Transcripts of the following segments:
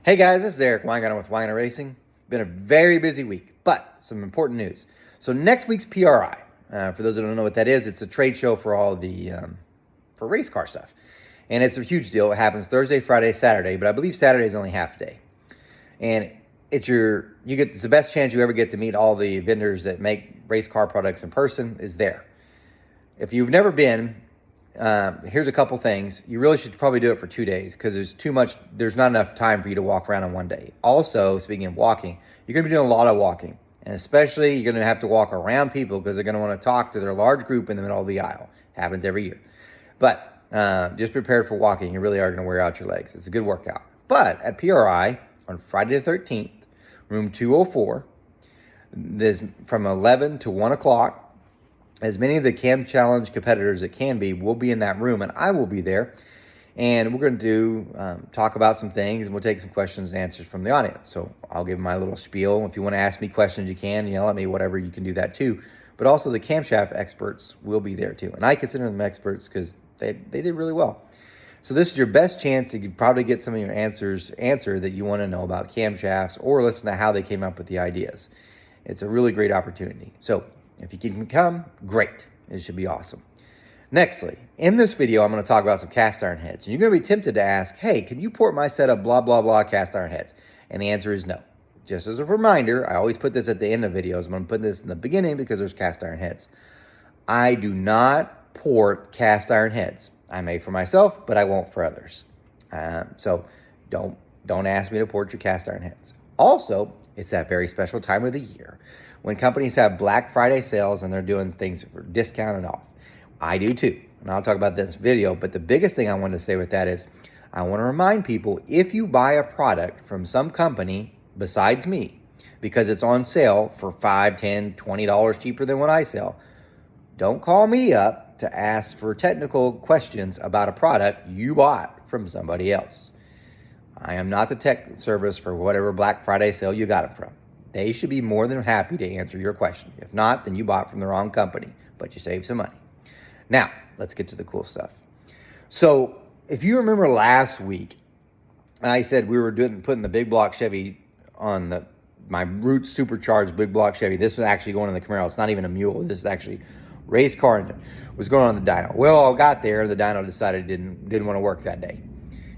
Hey guys, this is Eric Weingarten with Weingarten Racing. Been a very busy week, but some important news. So next week's PRI, for those that don't know what that is, it's a trade show for all the for race car stuff, and it's a huge deal. It happens Thursday, Friday, Saturday, but I believe Saturday is only half a day, and it's the best chance you ever get to meet all the vendors that make race car products in person is there. If you've never been, here's a couple things. You really should probably do it for 2 days because there's not enough time for you to walk around in one day. Also, speaking of walking, you're going to be doing a lot of walking. And especially, you're going to have to walk around people because they're going to want to talk to their large group in the middle of the aisle. Happens every year. But just prepare for walking. You really are going to wear out your legs. It's a good workout. But at PRI on Friday the 13th, room 204, there's from 11 to 1 o'clock. As many of the Cam Challenge competitors that can be will be in that room, and I will be there. And we're going to talk about some things, and we'll take some questions and answers from the audience. So I'll give my little spiel. If you want to ask me questions, you can. Yell at me, whatever, you can do that too. But also the camshaft experts will be there too. And I consider them experts because they did really well. So this is your best chance to probably get some of your answer that you want to know about camshafts or listen to how they came up with the ideas. It's a really great opportunity. So if you can come, great. It should be awesome. Nextly, in this video, I'm going to talk about some cast iron heads. And you're going to be tempted to ask, hey, can you port my setup blah, blah, blah cast iron heads? And the answer is no. Just as a reminder, I always put this at the end of videos. I'm going to put this in the beginning because there's cast iron heads. I do not port cast iron heads. I may for myself, but I won't for others. So don't ask me to port your cast iron heads. Also, it's that very special time of the year when companies have Black Friday sales and they're doing things for discounted off. I do too, and I'll talk about this video, but the biggest thing I want to say with that is I want to remind people, if you buy a product from some company besides me, because it's on sale for $5, $10, $20 cheaper than what I sell, don't call me up to ask for technical questions about a product you bought from somebody else. I am not the tech service for whatever Black Friday sale you got it from. They should be more than happy to answer your question. If not, then you bought from the wrong company, but you saved some money. Now, let's get to the cool stuff. So, if you remember last week, I said we were putting the big block Chevy on my Roots supercharged big block Chevy. This was actually going on the Camaro. It's not even a mule. This is actually race car engine. It was going on the dyno. Well, I got there. The dyno decided didn't want to work that day.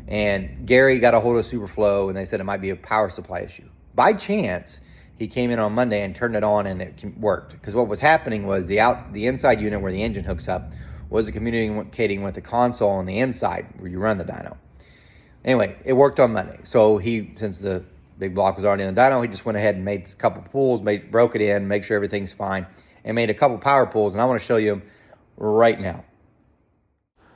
And Gary got a hold of Superflow, and they said it might be a power supply issue. By chance, he came in on Monday and turned it on, and it worked. Because what was happening was the inside unit where the engine hooks up was communicating with the console on the inside where you run the dyno. Anyway, it worked on Monday. So since the big block was already in the dyno, he just went ahead and made a couple pulls, broke it in, make sure everything's fine, and made a couple power pulls. And I want to show you them right now.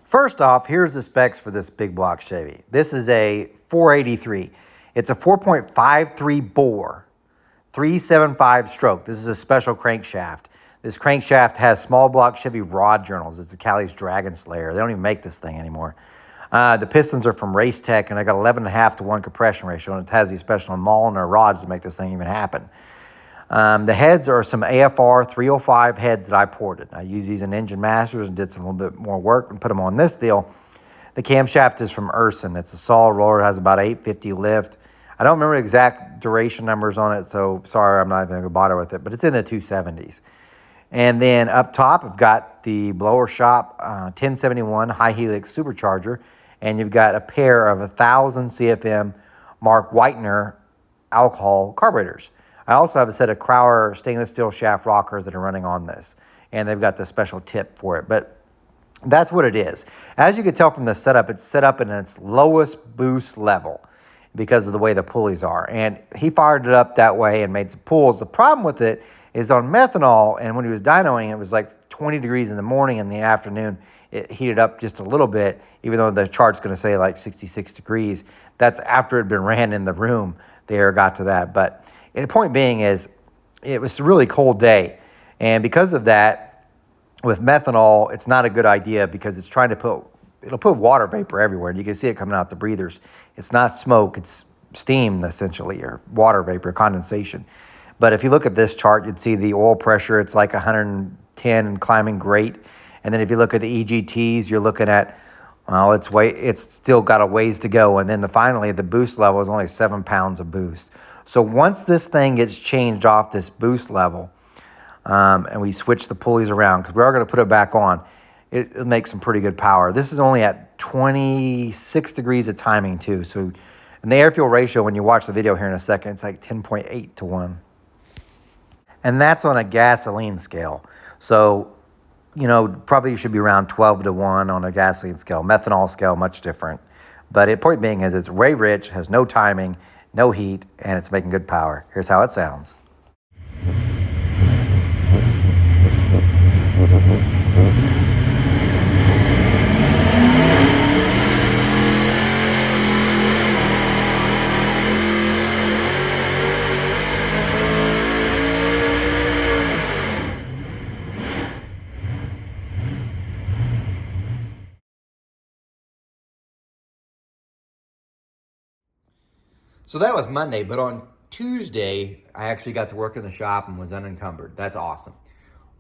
First off, here's the specs for this big block Chevy. This is a 483. It's a 4.53 bore, 375 stroke. This is a special crankshaft. This crankshaft has small block Chevy rod journals. It's a Cali's Dragon Slayer. They don't even make this thing anymore. The pistons are from Race Tech, and I got 11.5 to 1 compression ratio, and it has these special Molnar rods to make this thing even happen. The heads are some AFR 305 heads that I ported. I used these in Engine Masters and did some little bit more work and put them on this deal. The camshaft is from Urson. It's a solid roller. It has about 850 lift. I don't remember exact duration numbers on it, so sorry, I'm not even going to bother with it, but it's in the 270s. And then up top, I've got the Blower Shop 1071 high helix supercharger, and you've got a pair of 1,000 CFM Mark Whitener alcohol carburetors. I also have a set of Crowder stainless steel shaft rockers that are running on this, and they've got the special tip for it. But that's what it is. As you can tell from the setup, it's set up in its lowest boost level because of the way the pulleys are. And he fired it up that way and made some pulls. The problem with it is on methanol, and when he was dynoing, it was like 20 degrees in the morning. And in the afternoon, it heated up just a little bit, even though the chart's going to say like 66 degrees. That's after it had been ran in the room. The air got to that. But the point being is, it was a really cold day. And because of that, with methanol, it's not a good idea because it's trying to it'll put water vapor everywhere. And you can see it coming out the breathers. It's not smoke, it's steam essentially, or water vapor, condensation. But if you look at this chart, you'd see the oil pressure, it's like 110 and climbing great. And then if you look at the EGTs, you're looking at Well, it's still got a ways to go. And then finally, the boost level is only 7 pounds of boost. So once this thing gets changed off this boost level, and we switch the pulleys around, because we are going to put it back on, it makes some pretty good power. This is only at 26 degrees of timing too. So, and the air fuel ratio, when you watch the video here in a second, it's like 10.8 to 1. And that's on a gasoline scale. So, probably should be around 12 to 1 on a gasoline scale. Methanol scale, much different. But the point being is it's way rich, has no timing, no heat, and it's making good power. Here's how it sounds. So that was Monday, but on Tuesday, I actually got to work in the shop and was unencumbered. That's awesome.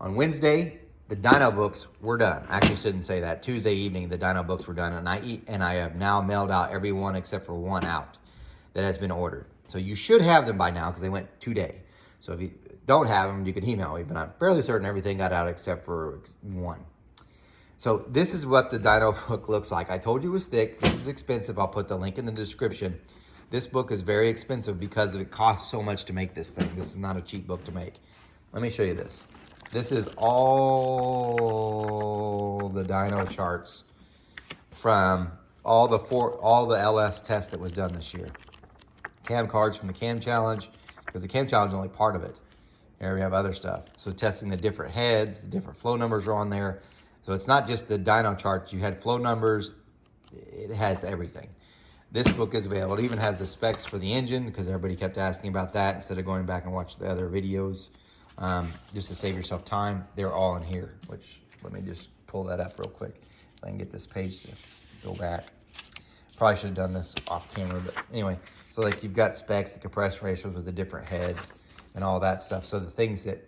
On Wednesday, the dyno books were done. I actually shouldn't say that. Tuesday evening, the dyno books were done, and I have now mailed out every one except for one out that has been ordered. So you should have them by now because they went today. So if you don't have them, you can email me, but I'm fairly certain everything got out except for one. So this is what the dyno book looks like. I told you it was thick. This is expensive. I'll put the link in the description. This book is very expensive because it costs so much to make this thing. This is not a cheap book to make. Let me show you this. This is all the dyno charts from all the LS tests that was done this year. Cam cards from the Cam Challenge, because the Cam Challenge is only part of it. Here we have other stuff. So testing the different heads, the different flow numbers are on there. So it's not just the dyno charts. You had flow numbers. It has everything. This book is available. It even has the specs for the engine, because everybody kept asking about that instead of going back and watch the other videos. Just to save yourself time, they're all in here, which let me just pull that up real quick. If I can get this page to go back. Probably should have done this off camera, but anyway. So like you've got specs, the compression ratios with the different heads and all that stuff. So the things that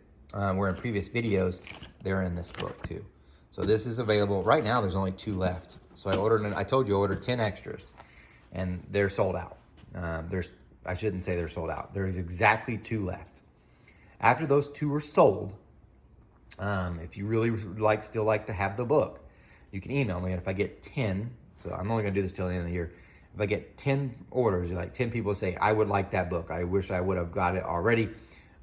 were in previous videos, they're in this book too. So this is available. Right now there's only 2 left. So I told you I ordered 10 extras. And they're sold out. I shouldn't say they're sold out. There's exactly 2 left. After those 2 are sold, if you really still like to have the book, you can email me. And if I get 10, so I'm only gonna do this till the end of the year. If I get 10 orders, like 10 people say, I would like that book. I wish I would have got it already,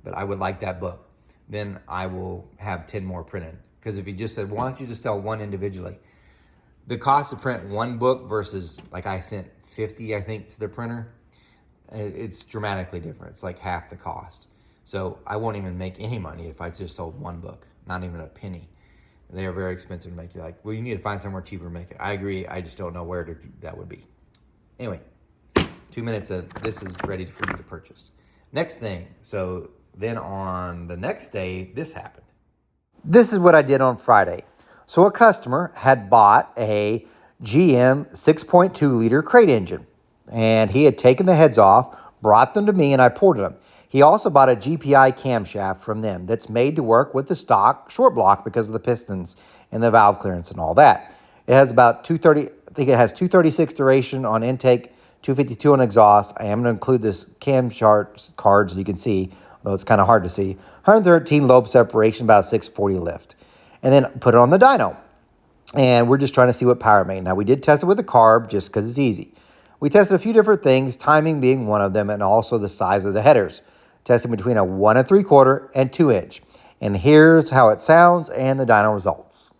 but I would like that book. Then I will have 10 more printed. Because if you just said, why don't you just sell one individually? The cost to print one book versus, like I sent 50, I think, to the printer, it's dramatically different. It's like half the cost. So I won't even make any money if I just sold one book, not even a penny. They are very expensive to make. You're like, well, you need to find somewhere cheaper to make it. I agree. I just don't know where that would be. Anyway, 2 minutes of this is ready for you to purchase. Next thing. So then on the next day, this happened. This is what I did on Friday. So a customer had bought a GM 6.2 liter crate engine, and he had taken the heads off, brought them to me, and I ported them. He also bought a GPI camshaft from them that's made to work with the stock short block because of the pistons and the valve clearance and all that. It has about 230, I think it has 236 duration on intake, 252 on exhaust. I am going to include this cam chart card so you can see, although it's kind of hard to see. 113 lobe separation, about 640 lift. And then put it on the dyno. And we're just trying to see what power it made. Now, we did test it with a carb just because it's easy. We tested a few different things, timing being one of them, and also the size of the headers. Testing between a 1 3/4 and 2 inch. And here's how it sounds and the dyno results.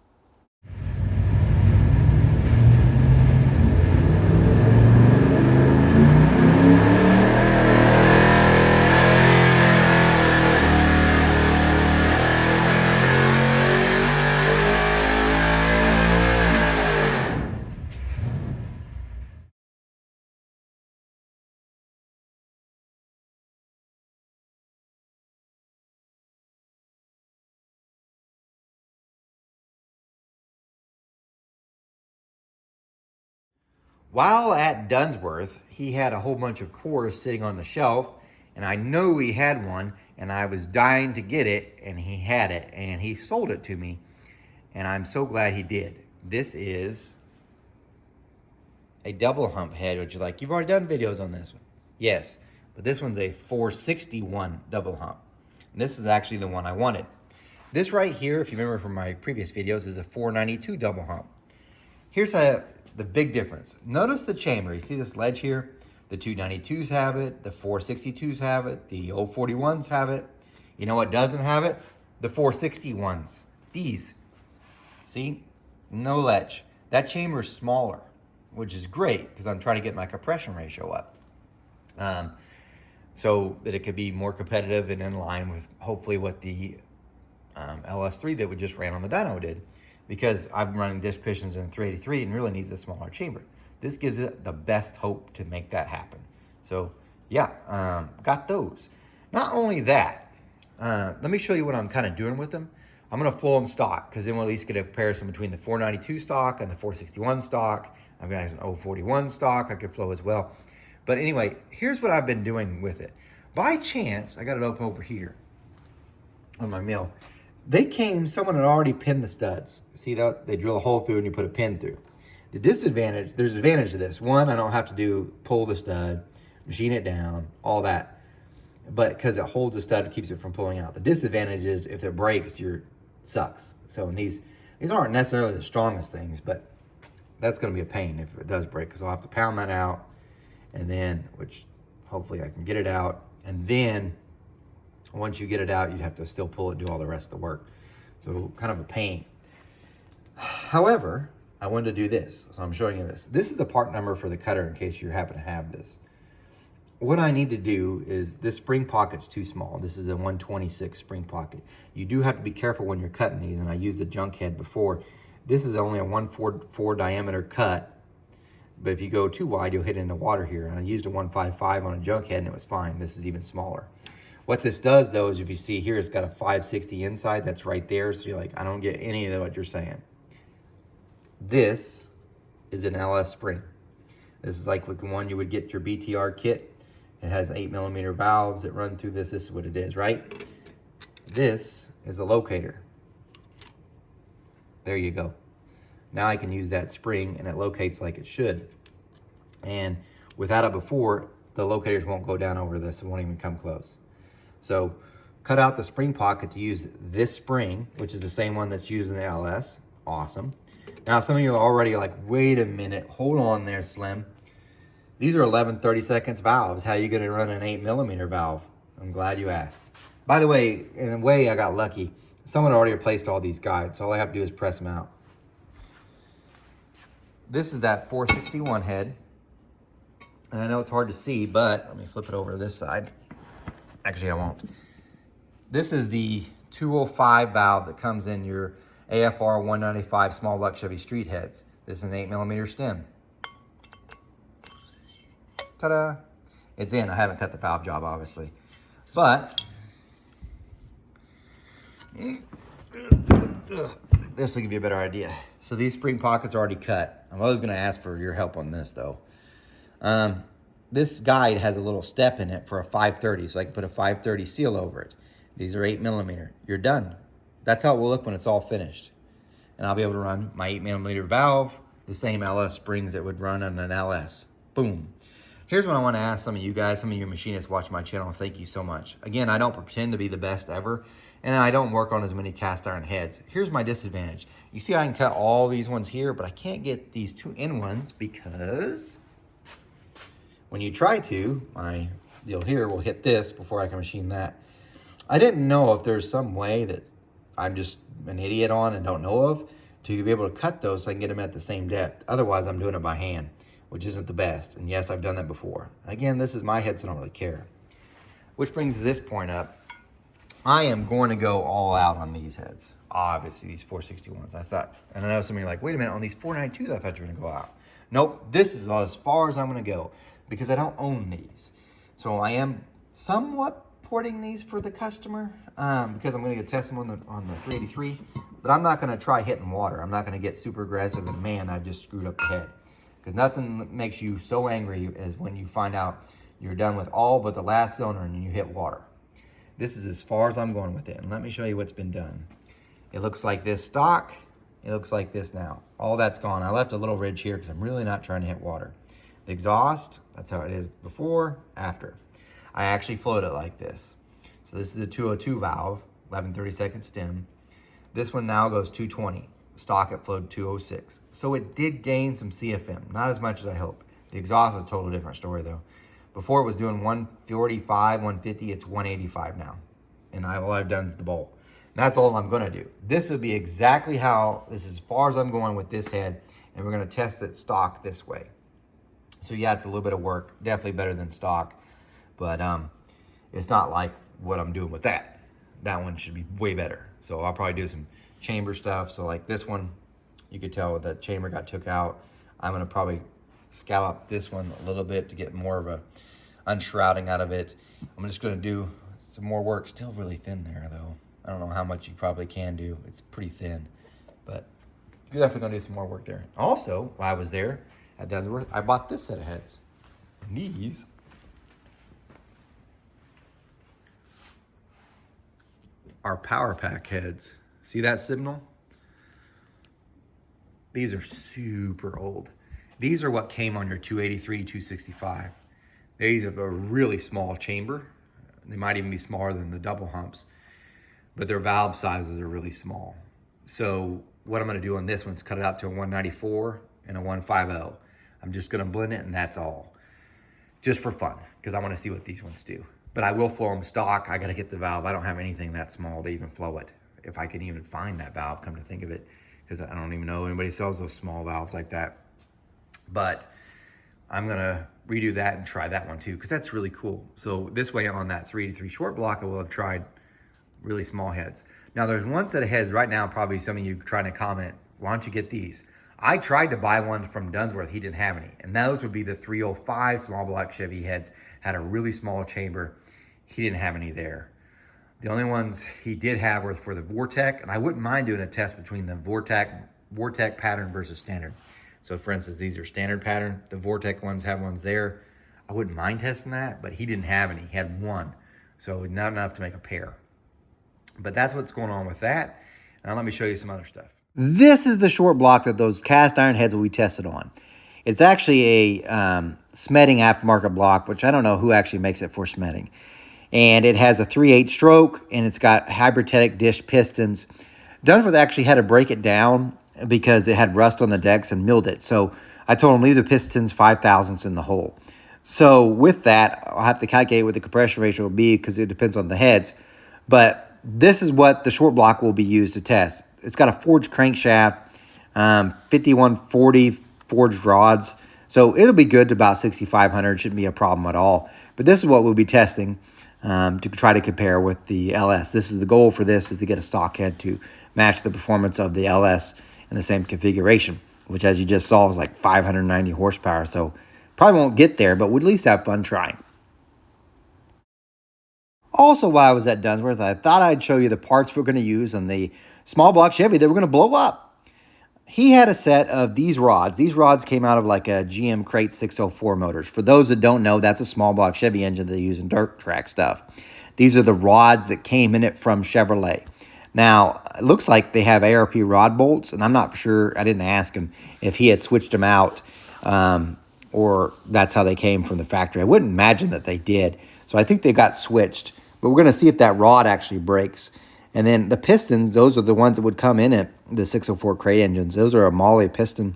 While at Dunsworth, he had a whole bunch of cores sitting on the shelf, and I knew he had one, and I was dying to get it, and he had it, and he sold it to me, and I'm so glad he did. This is a double hump head, which is like, you've already done videos on this one. Yes, but this one's a 461 double hump. And this is actually the one I wanted. This right here, if you remember from my previous videos, is a 492 double hump. Here's the big difference. Notice the chamber. You see this ledge here? The 292s have it, the 462s have it, the 041s have it. You know what doesn't have it? The 461s. These. See? No ledge. That chamber is smaller, which is great because I'm trying to get my compression ratio up. So that it could be more competitive and in line with hopefully what the LS3 that we just ran on the dyno did, because I'm running disc pistons in 383 and really needs a smaller chamber. This gives it the best hope to make that happen. So yeah, got those. Not only that, let me show you what I'm kind of doing with them. I'm gonna flow them stock because then we'll at least get a comparison between the 492 stock and the 461 stock. I've got an 041 stock I could flow as well. But anyway, here's what I've been doing with it. By chance, I got it up over here on my mill. Someone had already pinned the studs. See that? They drill a hole through and you put a pin through. The disadvantage, there's an advantage to this. One, I don't have to pull the stud, machine it down, all that. But because it holds the stud, it keeps it from pulling out. The disadvantage is if it breaks, sucks. So these aren't necessarily the strongest things, but that's gonna be a pain if it does break, because I'll have to pound that out. And then, which hopefully I can get it out. And then once you get it out, you'd have to still pull it, do all the rest of the work. So kind of a pain. However, I wanted to do this. So I'm showing you this. This is the part number for the cutter in case you happen to have this. What I need to do is, this spring pocket's too small. This is a 126 spring pocket. You do have to be careful when you're cutting these, and I used the junk head before. This is only a 144 diameter cut. But if you go too wide, you'll hit into water here. And I used a 155 on a junk head and it was fine. This is even smaller. What this does though is, if you see here, it's got a 560 inside. That's right there. So you're like, I don't get any of what you're saying. This is an LS spring. This is like with the one you would get your BTR kit. It has 8mm valves that run through this. This is what it is, right? This is a locator. There you go. Now I can use that spring and it locates like it should. And without it before, the locators won't go down over this. It won't even come close. So cut out the spring pocket to use this spring, which is the same one that's used in the LS. Awesome. Now some of you are already like, wait a minute, hold on there, Slim. These are 11/32 valves. How are you gonna run an 8mm valve? I'm glad you asked. By the way, in a way I got lucky. Someone already replaced all these guides, so all I have to do is press them out. This is that 461 head. And I know it's hard to see, but let me flip it over to this side. Actually, I won't. This is the 205 valve that comes in your AFR 195 small block Chevy street heads. This is an 8mm stem. Ta-da! It's in. I haven't cut the valve job, obviously. But this will give you a better idea. So these spring pockets are already cut. I'm always going to ask for your help on this though. This guide has a little step in it for a 530, so I can put a 530 seal over it. These are 8mm. You're done. That's how it will look when it's all finished. And I'll be able to run my 8mm valve, the same LS springs that would run on an LS. Boom. Here's what I want to ask some of you guys, some of your machinists watching my channel. Thank you so much. Again, I don't pretend to be the best ever, and I don't work on as many cast iron heads. Here's my disadvantage. You see I can cut all these ones here, but I can't get these two in ones because when you try to, my deal here will hit this before I can machine that. I didn't know if there's some way that I'm just an idiot on and don't know of to be able to cut those so I can get them at the same depth. Otherwise, I'm doing it by hand, which isn't the best. And yes, I've done that before. Again, this is my head, so I don't really care. Which brings this point up. I am going to go all out on these heads. Obviously, these 461s. I thought, and I know some of you are like, wait a minute, on these 492s, I thought you were gonna go out. Nope, this is as far as I'm gonna go because I don't own these. So I am somewhat porting these for the customer because I'm gonna go test them on the 383, but I'm not gonna try hitting water. I'm not gonna get super aggressive and man, I just screwed up the head. Because nothing makes you so angry as when you find out you're done with all but the last cylinder and you hit water. This is as far as I'm going with it. And let me show you what's been done. It looks like this stock. It looks like this now. All that's gone. I left a little ridge here because I'm really not trying to hit water. The exhaust, that's how it is before, after. I actually flowed it like this. So this is a 202 valve, 11/32 stem. This one now goes 220. Stock it flowed 206. So it did gain some CFM, not as much as I hoped. The exhaust is a total different story though. Before it was doing 145, 150, it's 185 now. And all I've done is the bowl. And that's all I'm gonna do. This will be exactly how, this is as far as I'm going with this head, and we're gonna test it stock this way. So yeah, it's a little bit of work, definitely better than stock, but it's not like what I'm doing with that. That one should be way better. So I'll probably do some chamber stuff. So like this one, you could tell the chamber got took out. I'm gonna probably scallop this one a little bit to get more of a unshrouding out of it. I'm just gonna do some more work. Still really thin there though. I don't know how much you probably can do. It's pretty thin, but you're definitely gonna do some more work there. Also, while I was there at Dunsworth, I bought this set of heads. And these are power pack heads. See that signal? These are super old. These are what came on your 283, 265. These are a really small chamber. They might even be smaller than the double humps, but their valve sizes are really small. So what I'm gonna do on this one is cut it out to a 194 and a 150. I'm just gonna blend it and that's all. Just for fun, because I wanna see what these ones do. But I will flow them stock. I gotta get the valve. I don't have anything that small to even flow it. If I can even find that valve, come to think of it, because I don't even know anybody sells those small valves like that. But I'm gonna redo that and try that one too, because that's really cool. So this way on that 3-3 short block, I will have tried really small heads. Now there's one set of heads right now, probably some of you trying to comment, why don't you get these? I tried to buy one from Dunsworth, he didn't have any. And those would be the 305 small block Chevy heads, had a really small chamber. He didn't have any there. The only ones he did have were for the Vortec, and I wouldn't mind doing a test between the Vortec pattern versus standard. So for instance, these are standard pattern. The Vortec ones have ones there. I wouldn't mind testing that, but he didn't have any. He had one, so not enough to make a pair. But that's what's going on with that. Now let me show you some other stuff. This is the short block that those cast iron heads will be tested on. It's actually a Smeding aftermarket block, which I don't know who actually makes it for Smeding. And it has a 3/8 stroke, and it's got hybridic dish pistons. Dunsworth actually had to break it down because it had rust on the decks and milled it. So I told him leave the pistons 5/1000ths in the hole. So with that, I'll have to calculate what the compression ratio will be because it depends on the heads. But this is what the short block will be used to test. It's got a forged crankshaft, 5140 forged rods. So it'll be good to about 6,500. Shouldn't be a problem at all. But this is what we'll be testing to try to compare with the LS. This is the goal for this, is to get a stock head to match the performance of the LS in the same configuration, which as you just saw was like 590 horsepower. So probably won't get there, but we'll at least have fun trying. Also, while I was at Dunsworth, I thought I'd show you the parts we're going to use on the small block Chevy that we're going to blow up. He had a set of these rods. These rods came out of like a GM Crate 604 motors. For those that don't know, that's a small block Chevy engine that they use in dirt track stuff. These are the rods that came in it from Chevrolet. Now, it looks like they have ARP rod bolts, and I'm not sure, I didn't ask him if he had switched them out or that's how they came from the factory. I wouldn't imagine that they did. So I think they got switched. But we're going to see if that rod actually breaks. And then the pistons, those are the ones that would come in it, the 604 crate engines. Those are a Molly piston.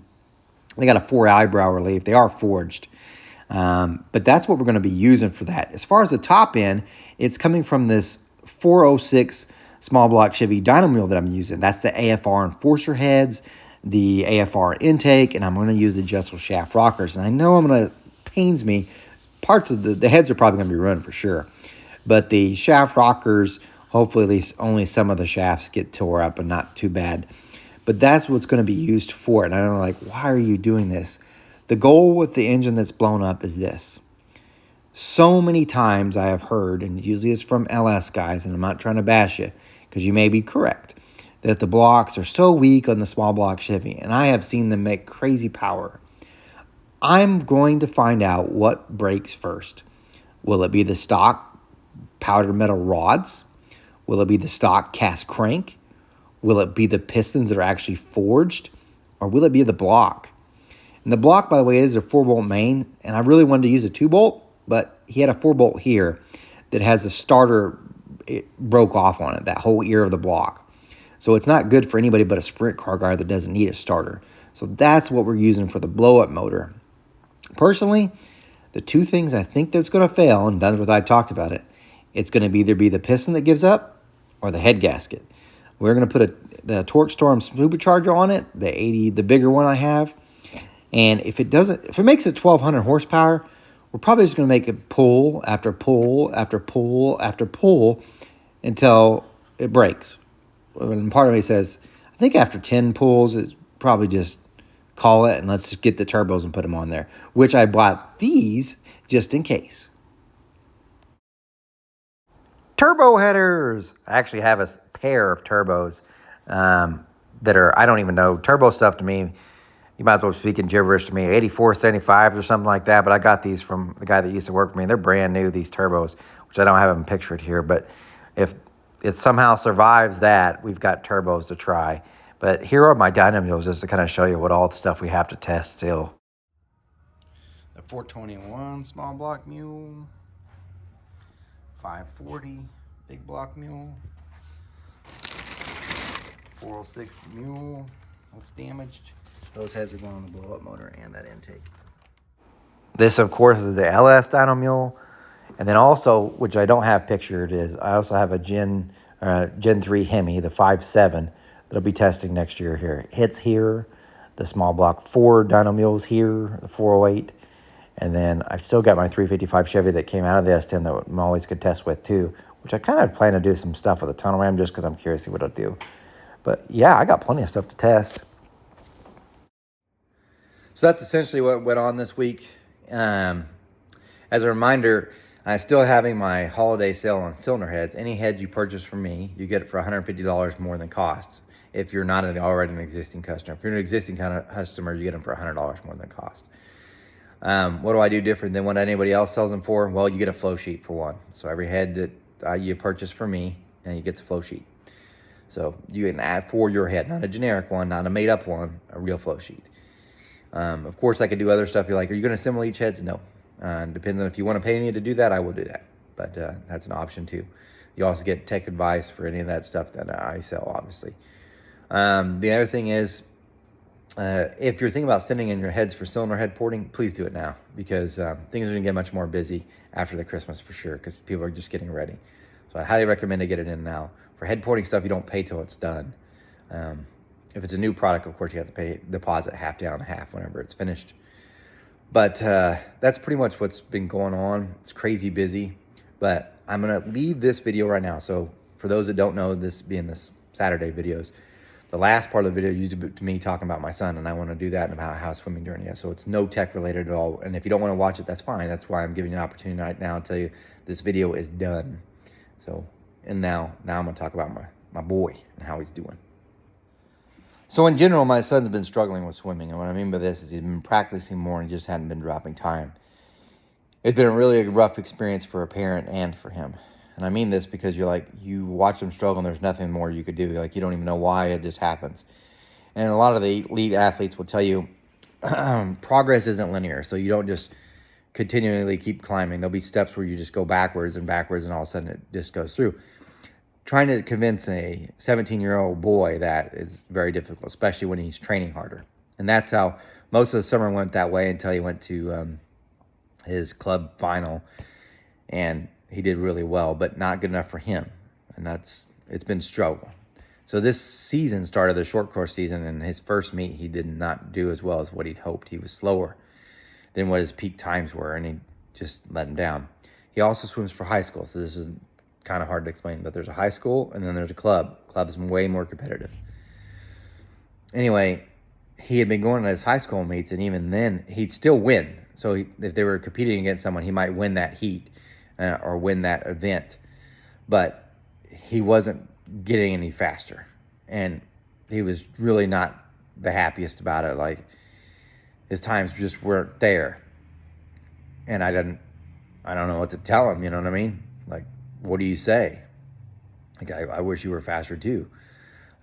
They got a 4 eyebrow relief. They are forged. But that's what we're going to be using for that. As far as the top end, it's coming from this 406 small block Chevy dyno mule that I'm using. That's the AFR enforcer heads, the AFR intake, and I'm going to use the adjustable shaft rockers. And I know pains me, parts of the heads are probably going to be ruined for sure. But the shaft rockers, hopefully at least only some of the shafts get tore up and not too bad. But that's what's going to be used for it. And I don't know, like, why are you doing this? The goal with the engine that's blown up is this. So many times I have heard, and usually it's from LS guys, and I'm not trying to bash you, because you may be correct, that the blocks are so weak on the small block Chevy. And I have seen them make crazy power. I'm going to find out what breaks first. Will it be the stock powdered metal rods? Will it be the stock cast crank? Will it be the pistons that are actually forged, or will it be the block? And the block, by the way, is a 4-bolt main, and I really wanted to use a 2-bolt, but he had a 4-bolt here that has a starter, it broke off on it, that whole ear of the block. So it's not good for anybody but a sprint car guy that doesn't need a starter. So that's what we're using for the blow-up motor. Personally, the two things I think that's going to fail, and that's what I talked about it, it's going to either be the piston that gives up or the head gasket. We're going to put the Torque Storm supercharger on it, the 80, the bigger one I have. And if it makes it 1,200 horsepower, we're probably just going to make it pull after pull after pull after pull until it breaks. And part of me says, I think after 10 pulls, it's probably just call it and let's just get the turbos and put them on there, which I bought these just in case. Turbo headers. I actually have a pair of turbos that are, I don't even know, turbo stuff to me, you might as well be speaking gibberish to me, 8475s or something like that, but I got these from the guy that used to work for me. They're brand new, these turbos, which I don't have them pictured here, but if it somehow survives that, we've got turbos to try. But here are my dyno mules just to kind of show you what all the stuff we have to test still. The 421 small block mule, 540 big block mule, 406 mule, looks damaged. Those heads are going on the blow-up motor and that intake. This, of course, is the LS dyno mule. And then also, which I don't have pictured, is I also have a Gen 3 Hemi, the 5.7, that'll be testing next year here. Hits here, the small block 4 dyno mules here, the 408. And then I've still got my 355 Chevy that came out of the S10 that I'm always could test with too, which I kind of plan to do some stuff with a tunnel ram just because I'm curious to see what it'll do. But yeah, I got plenty of stuff to test. So that's essentially what went on this week. As a reminder, I'm still having my holiday sale on cylinder heads. Any heads you purchase from me, you get it for $150 more than cost. If you're not already an existing customer. If you're an existing kind of customer, you get them for $100 more than cost. What do I do different than what anybody else sells them for? Well, you get a flow sheet for one. So every head that you purchase from me, and you get the flow sheet. So you can add for your head, not a generic one, not a made up one, a real flow sheet. Of course, I could do other stuff. You're like, are you going to assemble each heads? No. Depends on if you want to pay me to do that, I will do that. But that's an option too. You also get tech advice for any of that stuff that I sell, obviously. The other thing is, if you're thinking about sending in your heads for cylinder head porting, please do it now, because things are going to get much more busy after the Christmas for sure, because people are just getting ready. So I highly recommend to get it in now. For head porting stuff, you don't pay till it's done. If it's a new product, of course, you have to pay deposit half down, half whenever it's finished. But that's pretty much what's been going on. It's crazy busy, but I'm going to leave this video right now. So for those that don't know, this being this Saturday videos, the last part of the video used to me talking about my son, and I want to do that and about how swimming journey is. So it's no tech related at all. And if you don't want to watch it, that's fine. That's why I'm giving you an opportunity right now to tell you this video is done. So, and now I'm going to talk about my boy and how he's doing. So in general, my son's been struggling with swimming. And what I mean by this is he's been practicing more and just hadn't been dropping time. It's been a really rough experience for a parent and for him. And I mean this because you watch him struggle and there's nothing more you could do. Like, you don't even know why, it just happens. And a lot of the elite athletes will tell you progress isn't linear. So you don't just continually keep climbing. There'll be steps where you just go backwards and backwards and all of a sudden it just goes through. Trying to convince a 17-year-old boy that is very difficult, especially when he's training harder. And that's how most of the summer went that way until he went to his club final. And he did really well, but not good enough for him. And it's been a struggle. So this season started the short course season, and his first meet, he did not do as well as what he'd hoped. He was slower than what his peak times were, and he just let him down. He also swims for high school, so this is kind of hard to explain, but there's a high school and then there's a club. Club's way more competitive. Anyway, he had been going to his high school meets, and even then he'd still win. So if they were competing against someone, he might win that heat or win that event, but he wasn't getting any faster, and he was really not the happiest about it. Like, his times just weren't there, and I don't know what to tell him. You know what I mean? Like, what do you say? Like, I wish you were faster too.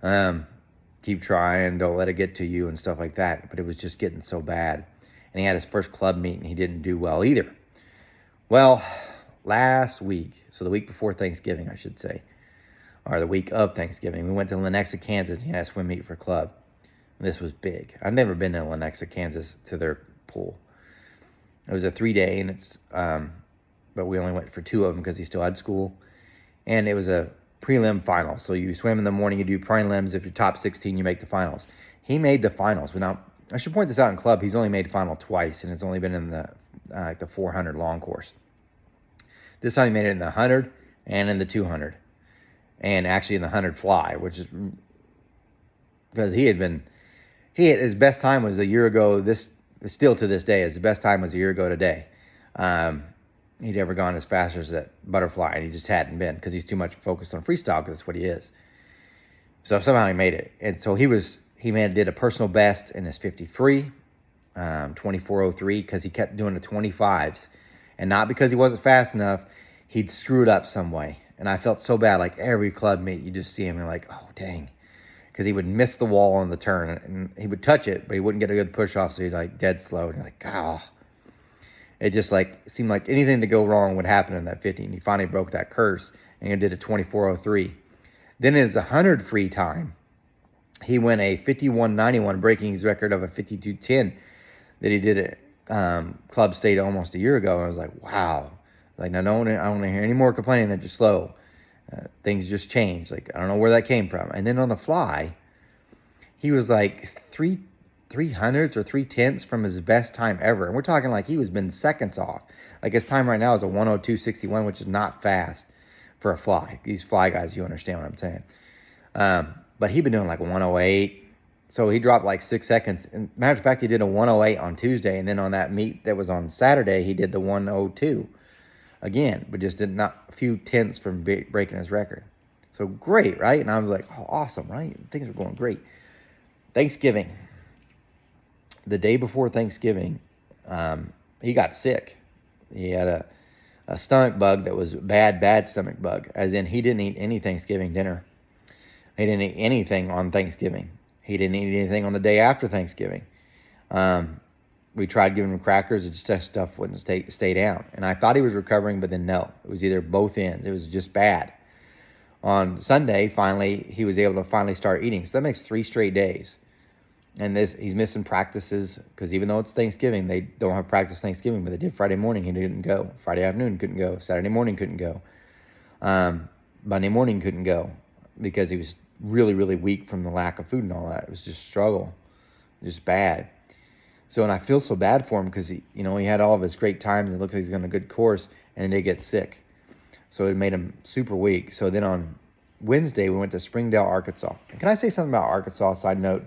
Keep trying, don't let it get to you and stuff like that. But it was just getting so bad. And he had his first club meet and he didn't do well either. Well, last week, so the week before Thanksgiving, I should say, or the week of Thanksgiving, we went to Lenexa, Kansas, and he had a swim meet for club. And this was big. I've never been to Lenexa, Kansas to their pool. It was a 3-day, and it's, but we only went for 2 of them because he still had school. And it was a prelim final. So you swim in the morning, you do prelims. If you're top 16, you make the finals. He made the finals. Now, I should point this out in club. He's only made final twice, and it's only been in the 400 long course. This time he made it in the 100 and in the 200, and actually in the 100 fly, which is because his best time was a year ago. This still to this day, his best time was a year ago today. He'd ever gone as fast as that butterfly, and he just hadn't been because he's too much focused on freestyle because that's what he is. So somehow he made it, and so he did a personal best in his 50 free, 24:03, because he kept doing the 25s, and not because he wasn't fast enough. He'd screw it up some way, and I felt so bad. Like every club meet, you just see him and like, oh dang, because he would miss the wall on the turn, and he would touch it, but he wouldn't get a good push off, so he'd like dead slow, and you're like, oh. It just like seemed like anything to go wrong would happen in that 50, and he finally broke that curse, and he did a 24:03. Then his 100 free time, he went a 51:91, breaking his record of a 52:10 that he did at Club State almost a year ago. And I was like, wow. Like, now I don't want to hear any more complaining that you're slow. Things just changed. Like, I don't know where that came from. And then on the fly, he was like 300s or 3/10 from his best time ever. And we're talking like he was been seconds off. Like his time right now is a 102.61, which is not fast for a fly. These fly guys, you understand what I'm saying. But he'd been doing like 108. So he dropped like 6 seconds. And matter of fact, he did a 108 on Tuesday. And then on that meet that was on Saturday, he did the 102 again, but just did not a few tenths from breaking his record. So great, right? And I was like, oh, awesome, right? Things are going great. Thanksgiving. The day before Thanksgiving, he got sick. He had a stomach bug that was bad stomach bug, as in he didn't eat any Thanksgiving dinner. He didn't eat anything on Thanksgiving. He didn't eat anything on the day after Thanksgiving. We tried giving him crackers. It just that stuff wouldn't stay down. And I thought he was recovering, but then no. It was either both ends. It was just bad. On Sunday, finally, he was able to finally start eating. So that makes 3 straight days. And he's missing practices because even though it's Thanksgiving, they don't have practice Thanksgiving, but they did Friday morning. He didn't go. Friday afternoon couldn't go. Saturday morning couldn't go. Monday morning couldn't go because he was really, really weak from the lack of food and all that. It was just struggle, just bad. So, and I feel so bad for him because he had all of his great times and it looked like he's on a good course, and then they get sick. So it made him super weak. So then on Wednesday, we went to Springdale, Arkansas. And can I say something about Arkansas? Side note.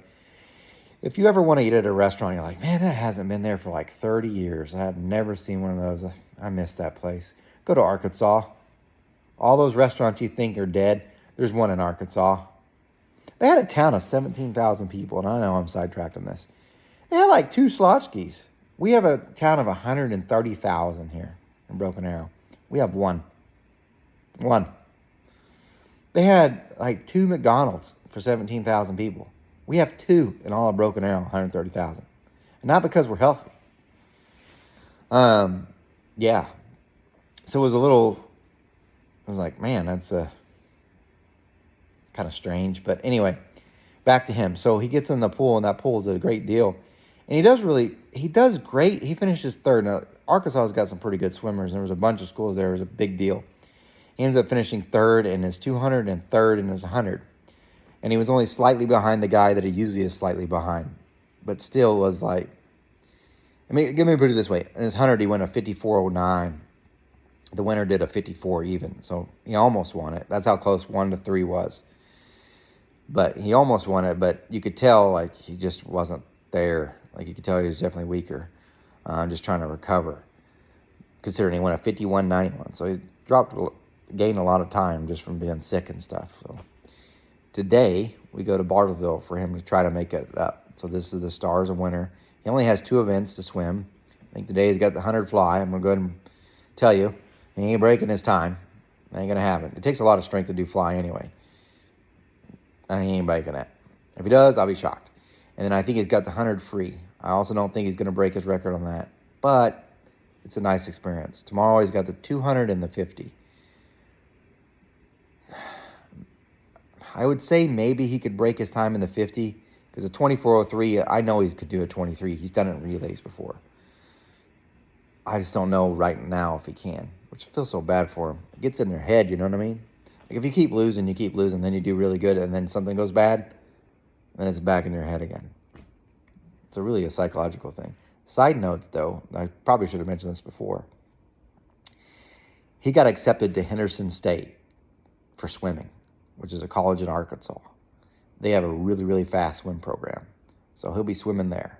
If you ever want to eat at a restaurant, you're like, man, that hasn't been there for like 30 years. I have never seen one of those. I miss that place. Go to Arkansas. All those restaurants you think are dead, there's one in Arkansas. They had a town of 17,000 people, and I know I'm sidetracked on this. They had like 2 Schlotchkis. We have a town of 130,000 here in Broken Arrow. We have one. They had like 2 McDonald's for 17,000 people. We have 2 in all of Broken Arrow, 130,000. And not because we're healthy. Yeah. So it was I was like, man, that's kind of strange. But anyway, back to him. So he gets in the pool, and that pool is a great deal. And he does great. He finishes 3rd. Now, Arkansas has got some pretty good swimmers. There was a bunch of schools there. It was a big deal. He ends up finishing 3rd in his 200 and 3rd in his 100. And he was only slightly behind the guy that he usually is slightly behind. But still was like, let me put it this way. In his 100, he went a 54.09. The winner did a 54 even. So he almost won it. That's how close 1 to 3 was. But he almost won it. But you could tell, like, he just wasn't there. Like, you could tell he was definitely weaker. Just trying to recover. Considering he went a 51.91. So he gained a lot of time just from being sick and stuff. So today, we go to Bartlesville for him to try to make it up. So this is the Stars of Winter. He only has 2 events to swim. I think today he's got the 100 fly. I'm going to go ahead and tell you, he ain't breaking his time. Ain't going to happen. It takes a lot of strength to do fly anyway. and he ain't biking that. If he does, I'll be shocked. And then I think he's got the 100 free. I also don't think he's going to break his record on that. But it's a nice experience. Tomorrow he's got the 200 and the 50. I would say maybe he could break his time in the 50, because a 24:03, I know he could do a 23. He's done it in relays before. I just don't know right now if he can, which feels so bad for him. It gets in their head, you know what I mean? Like if you keep losing, then you do really good, and then something goes bad, then it's back in your head again. It's really a psychological thing. Side note, though, I probably should have mentioned this before. He got accepted to Henderson State for swimming, which is a college in Arkansas. They have a really, really fast swim program. So he'll be swimming there.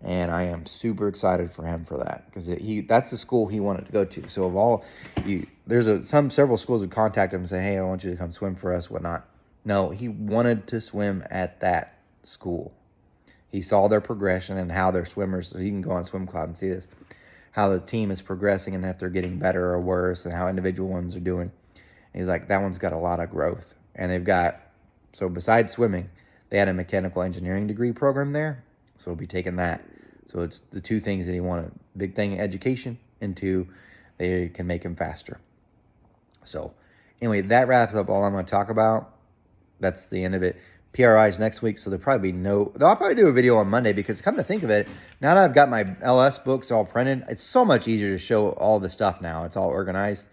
And I am super excited for him for that, because that's the school he wanted to go to. So of all there's several schools who contact him and say, hey, I want you to come swim for us, whatnot. No, he wanted to swim at that school. He saw their progression and how their swimmers, so you can go on Swim Cloud and see this, how the team is progressing and if they're getting better or worse and how individual ones are doing. And he's like, that one's got a lot of growth. And they've got, so besides swimming, they had a mechanical engineering degree program there. So he'll be taking that. So it's the two things that he wanted. Big thing, education, and two, they can make him faster. So anyway, that wraps up all I'm going to talk about. That's the end of it. PRI's next week, so I'll probably do a video on Monday, because come to think of it, now that I've got my LS books all printed, it's so much easier to show all the stuff now. It's all organized.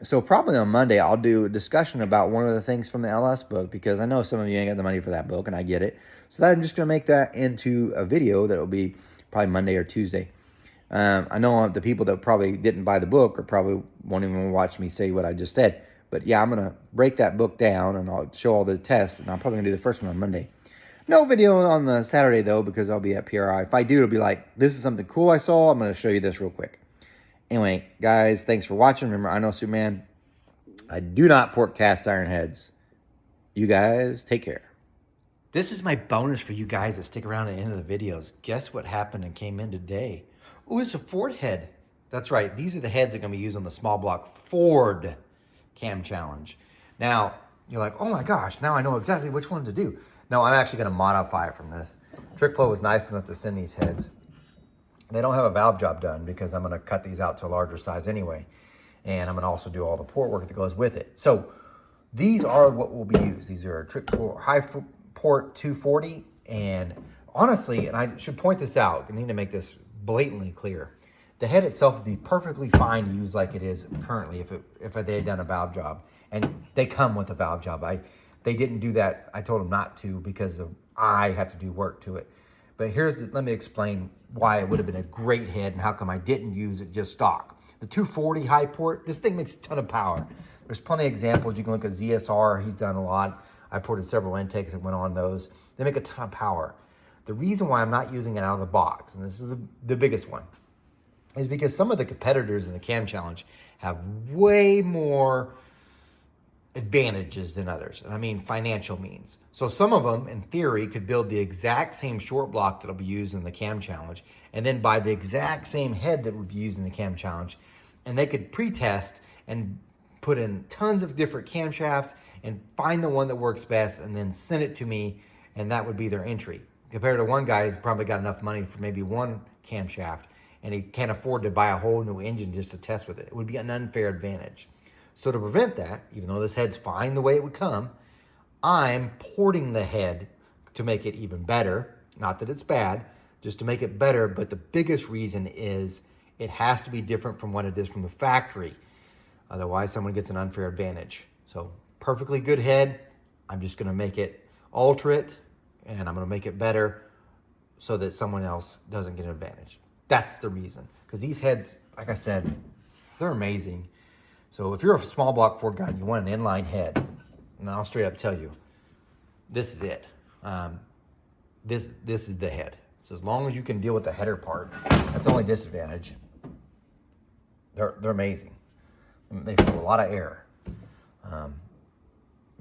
So probably on Monday, I'll do a discussion about one of the things from the LS book, because I know some of you ain't got the money for that book, and I get it. So I'm just going to make that into a video that will be probably Monday or Tuesday. I know the people that probably didn't buy the book or probably won't even watch me say what I just said. But yeah, I'm going to break that book down, and I'll show all the tests, and I'm probably going to do the first one on Monday. No video on the Saturday, though, because I'll be at PRI. If I do, it'll be like, this is something cool I saw. I'm going to show you this real quick. Anyway, guys, thanks for watching. Remember, I know Superman. I do not port cast iron heads. You guys, take care. This is my bonus for you guys that stick around to the end of the videos. Guess what happened and came in today? Oh, it's a Ford head. That's right. These are the heads that are going to be used on the small block Ford Cam Challenge. Now, you're like, oh my gosh, now I know exactly which one to do. No, I'm actually going to modify it from this. TrickFlow was nice enough to send these heads. They don't have a valve job done, because I'm going to cut these out to a larger size anyway. And I'm going to also do all the port work that goes with it. So these are what will be used. These are TrickFlow high port 240. And honestly, and I should point this out, I need to make this blatantly clear. The head itself would be perfectly fine to use like it is currently if they had done a valve job. And they come with a valve job. They didn't do that. I told them not to, because I have to do work to it. But let me explain why it would have been a great head and how come I didn't use it just stock. The 240 high port, this thing makes a ton of power. There's plenty of examples. You can look at ZSR. He's done a lot. I ported several intakes that went on those. They make a ton of power. The reason why I'm not using it out of the box, and this is the biggest one, is because some of the competitors in the Cam Challenge have way more advantages than others. And I mean financial means. So some of them, in theory, could build the exact same short block that'll be used in the Cam Challenge, and then buy the exact same head that would be used in the Cam Challenge. And they could pre-test and put in tons of different camshafts and find the one that works best and then send it to me, and that would be their entry. Compared to one guy who's probably got enough money for maybe one camshaft, and he can't afford to buy a whole new engine just to test with it. It would be an unfair advantage. So to prevent that, even though this head's fine the way it would come, I'm porting the head to make it even better. Not that it's bad, just to make it better. But the biggest reason is it has to be different from what it is from the factory. Otherwise, someone gets an unfair advantage. So perfectly good head. I'm just going to alter it, and I'm going to make it better so that someone else doesn't get an advantage. That's the reason. Because these heads, like I said, they're amazing. So if you're a small block Ford guy and you want an inline head, and I'll straight up tell you, this is it. This is the head. So as long as you can deal with the header part, that's the only disadvantage. They're amazing. They feel a lot of air. But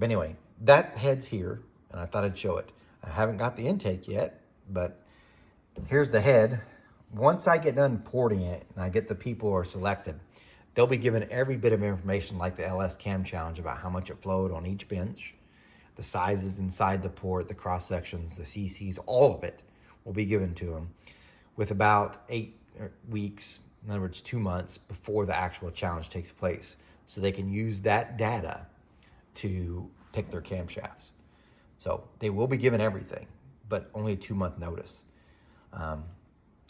anyway, that head's here, and I thought I'd show it. I haven't got the intake yet, but here's the head. Once I get done porting it and I get the people who are selected, they'll be given every bit of information like the LS Cam Challenge about how much it flowed on each bench, the sizes inside the port, the cross sections, the CCs, all of it will be given to them with about 8 weeks, in other words, 2 months before the actual challenge takes place. So they can use that data to pick their camshafts. So they will be given everything, but only a 2-month notice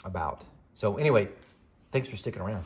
about. So anyway, thanks for sticking around.